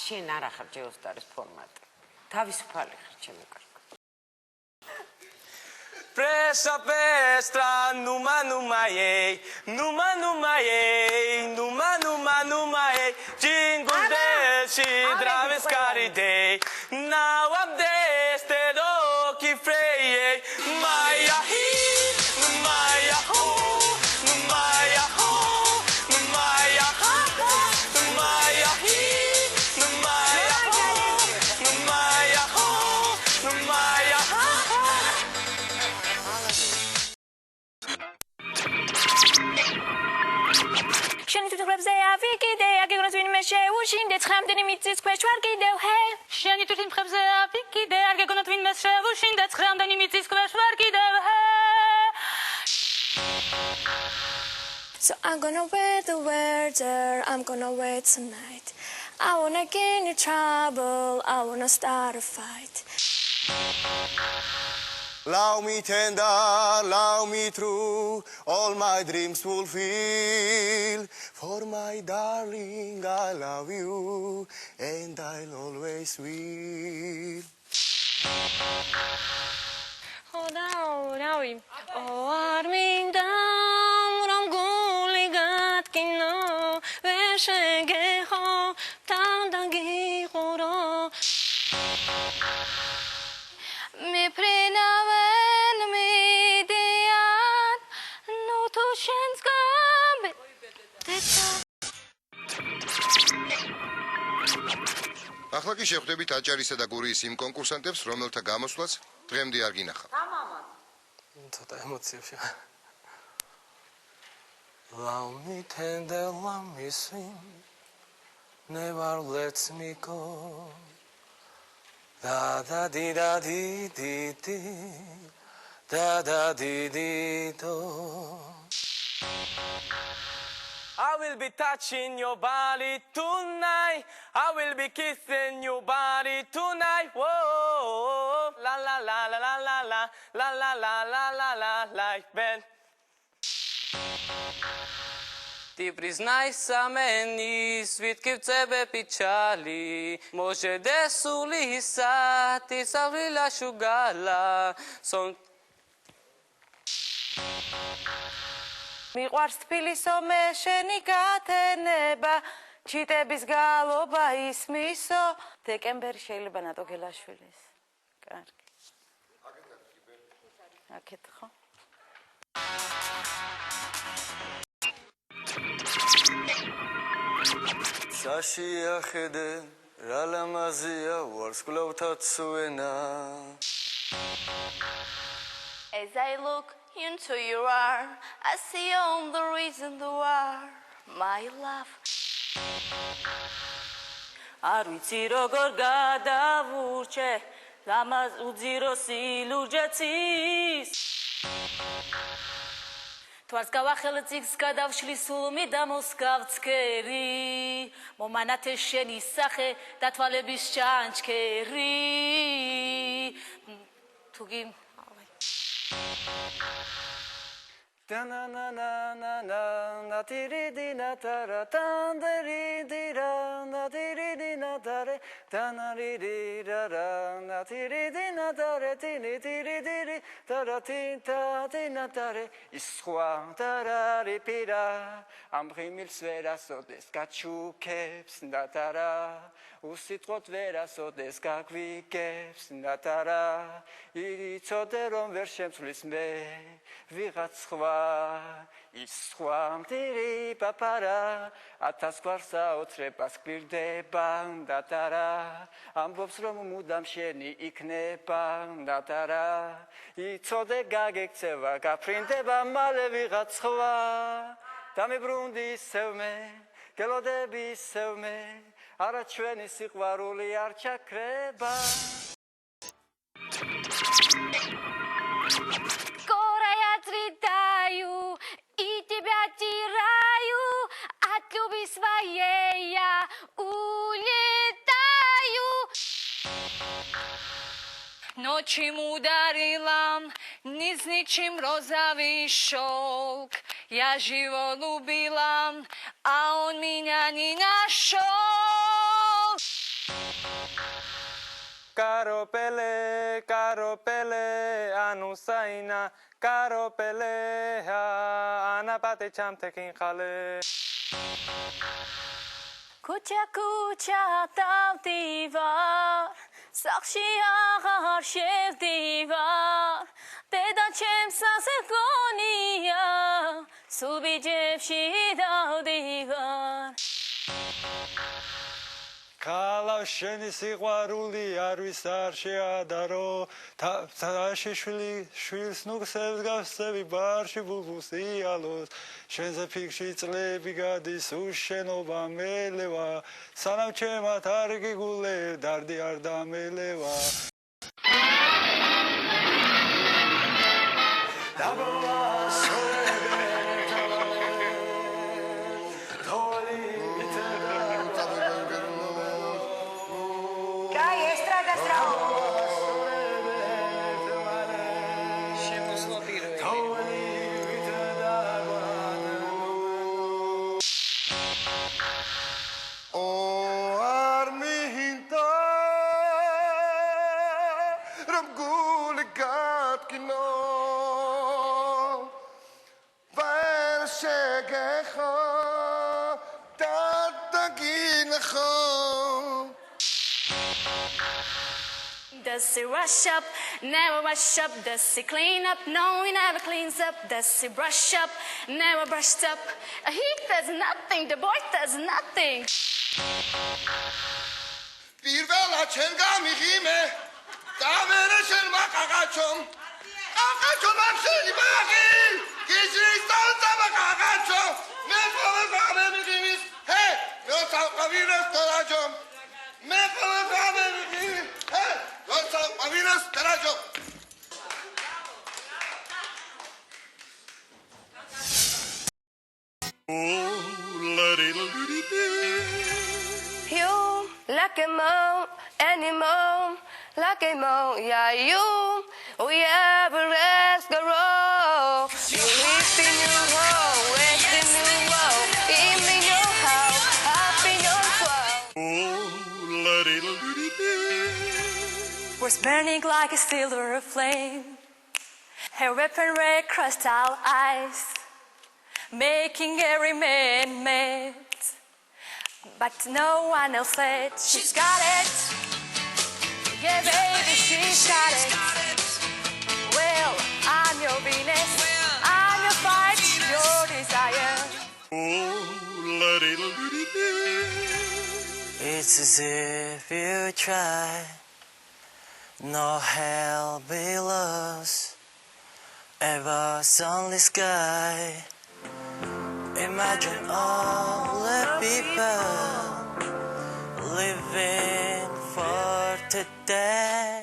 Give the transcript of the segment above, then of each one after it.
შენ არ ახარ ჯეოსტარის ფორმატი. თავისუფალი ხარ ჩემო კარგო. Presa pestra, numa, jingle bells, dramas caride. Now I'm destined, keep fraying. Maya he, Maya ho, Maya ho, Maya ha, Maya he, Maya ho, Maya ho, Maya ha. შენი თვითმფრებზე ავიკიდე, აგეგონოს ვინმე შეუშინდე, ცხამდენი მიწის ქვეშ ვარ კიდევ, ჰე. შენი თვითმფრებზე ავიკიდე, აგეგონოს ვინმე შეუშინდე, ცხამდენი მიწის ქვეშ ვარ კიდევ, ჰე. So I'm gonna wear the weather, I'm gonna wear tonight. I wanna get in trouble, I wanna start a fight. Love me tender, love me true, all my dreams fulfill. For my darling, I love you, and I'll always will. Რავი. არ მინდა რომ გული გატკინო, ვერ შეგეხო, თან გიყურო. მეფრინავენ მიდიან, ნუ თუ შენს გამე. ახლა კი შევხვდებით აჭარისა და გურიის იმ კონკურსანტებს, რომელთა გამოსვლაც დღემდე არ გინახავთ. ცოტა ემოციებში. Love me tender, love me sweet, never let me go. Da da di da di di di, da da di di do. I will be touching your body tonight. I will be kissing your body tonight. Whoa, la la la la la la la la la la la la la like Ben. Ты признайся мне, свитки в тебе печали, может, десулиса, ты саврила шугала, сон. მიყვარს თბილისო მე შენი გათენება, ჩიტების გალობა ისმისო. დეკემბერი შეიძლება ნატო გელაშვილის. კარგი. აქეთ ხო? საშიახედე რა ლამაზია ვარსკვლავთაცვენა. As I look into your eyes, I see all the reason you are my love. არ ვიცი როგორ გადავურჩე, ლამაზ უძიროსი ლურჯეცის. თვალს გავახელ წიგს გადავშლი სულმი და მოსგავცქერი, მომანათე შენი სახე და თვალების ჩანჩქერი. თუგი Da na na na na na na tiri di na ta ra tan de ri di ra na tiri di na ta re ta na ri di ra ra na tiri di na ta re ti ni tiri di ri ta ra ti ta ti na ta re iskhwa ta ra ri pi ra am ghimils verasodes gachukeps na ta ra usitqot verasodes gagvikeps na ta ra itsode rom ver shemslis me ვიღაც სხვა ის სხვა მტირი პაპარა ათას გვარს აოცრებას გვირდება დატარა ამბობს რომ მუდამ შენი იქნება დატარა იცოდე გაგექცევა გაფრინდება მალე ვიღაც სხვა დამებრუნდი ისევმე გელოდები ისევმე არა ჩვენი სიყვარული არ ჩაქრება Ночи ударила, низ ничем розовый шелк. Я его любила, а он меня не нашел. Каропеле, анусайна, каропеле, анапате чамтекин хале. Куча там дивар, сахшия шев дивар, тедан чем сасекония, субиджевши дал дивар. Калав შენი სიყვარული არის არ შეადარო შვილის ნუგსებს გავსები ბარში ბუბუს იალოს შენზე ფიქში წლები გადის უშენობა მელევა სანამ ჩემად არ გიგულე დარდი არ დამელევა Does he rush up, never rush up? Does he clean up? No, he never cleans up. Does he brush up, never brushed up? He does nothing, the boy does nothing. პირველად შენ გამიღიმე და მერე შენ მაკაკაჩომ აკაჩომ ახსენი ბაღი გიჟრის დავწავა კაკაჩო მე ხოლმე გამემიღიმის ჰე მე საყვავინოს ტერაჯომ მე ხოლმე გამემიღიმის ჰე მე საყვავინოს ტერაჯომ You like a moon, anymore, like a moon, yeah, you, we ever ask a roll. You live in your home, rest in your home, in your house, up in your soul. Was burning like a silver flame, her weapon red crystal eyes, making every man mad. But no one else said she's got it. Yeah, baby, she's got it. Well, I'm your Venus, I'm your fight, your desire. It's as if you try, no hell below us, ever sunny sky. Imagine all the people living for today.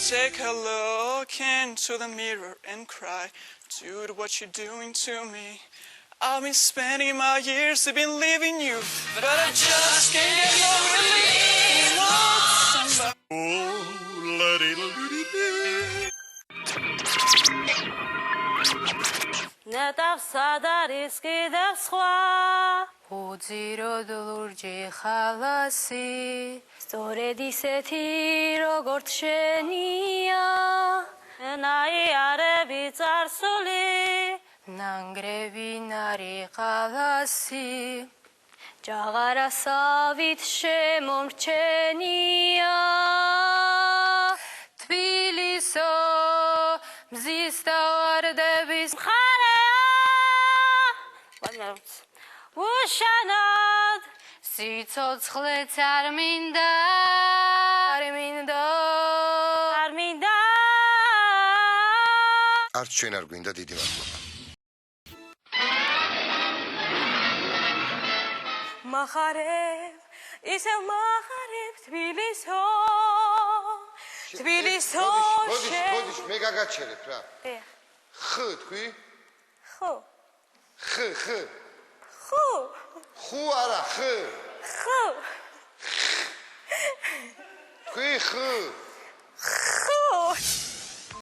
Take a look into the mirror and cry, dude, what you doing to me? I've been spending my years, I've been leaving you, but I just can't get no relief. ნეტავსადარის კიდევ სხვა უძიროდ ლურჯი ხალასი სწორედ ისეთი როგორც შენია ნაიარები წარსული ნანგრევი ნარი ხალასი ჭაღარასავით შემომრჩენია თბილისო მზის და ვარდების მხარეა უშანოდ სიცოცხლეც არ მინდა არც ჩვენ არ გვინდა დიდი მადლობა მახარებ ისევ მახარებ თბილისო მოდის მე გაგაჩერებ რა ხ თქვი ხო ხ ხო ხუ არა ხ ხო. თქვი ხ. ხო.